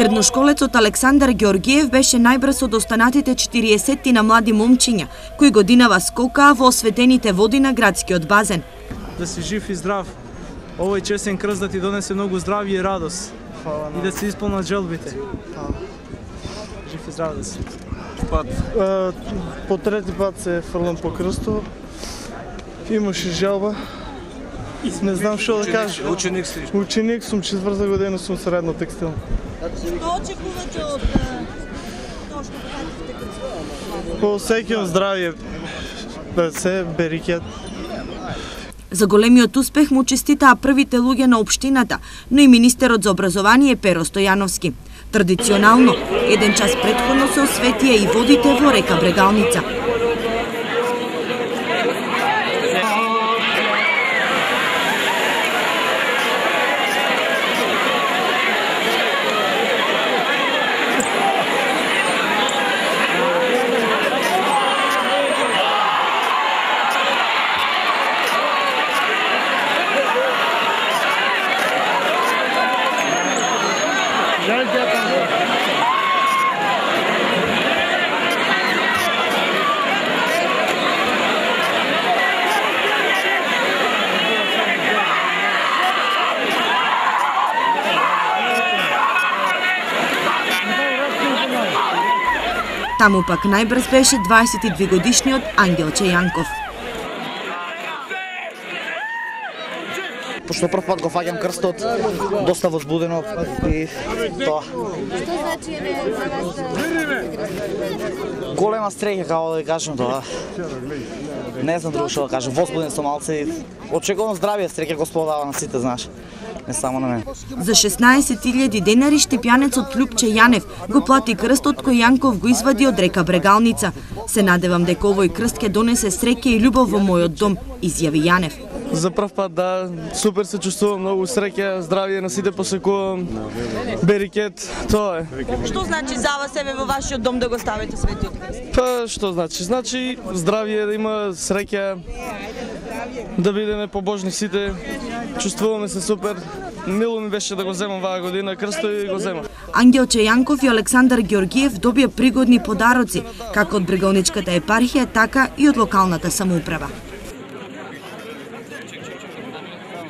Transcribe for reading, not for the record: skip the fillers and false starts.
Средношколецот Александар Георгиев беше најбрз од останатите 40 на млади момчиња, кои годинава скокаа во осветените води на градскиот базен. Да си жив и здрав. Овој чесен крст да ти донесе многу здравје и радост. И да се исполнат желбите. Жив и здрав да си. По трети пат се фрлам по крстот. Имаше желба. Не знам што да кажа. Ученик си? Ученик сум, 4-та година сум средно текстил. Што очекувате од тоа што пратите кај По секој здравје, се берикет. За големиот успех му честитаа првите луѓе на општината, но и министерот за образование Перо Стојановски. Традиционално, еден час претходно се осветија и водите во река Брегалница. Таму пак најбрз беше 22-годишниот Ангелче Јанков. Пошто прв пат го фаќам крстот, доста возбудено и тоа. Што значи за вас? Голема среќа, како да ви кажам тоа. Не знам друго што да кажам, возбуден сум малце и очекувам здравје, среќа Господ дава на сите, знаеш. Не само на мене. За 16.000 денари штипјанецот Љупче Јанев го плати крстот кој Јанков го извади од река Брегалница. Се надевам дека овој крст ќе донесе среќа и љубов во мојот дом, изјави Јанев. За прв пат, да, супер се чувствувам, многу среќа, здравје на сите посекувам, берикет, тоа е. Што значи за вас себе во вашиот дом да го ставите светиот крст? Па, што значи? Значи здравје, да има среќа, да бидеме побожни сите, чувствуваме се супер. Мило ми беше да го земам оваа година крсто и го земав. Ангелче Јанков и Александар Георгиев добија пригодни подароци, како од Брегалничката епархија, така и од локалната самоуправа.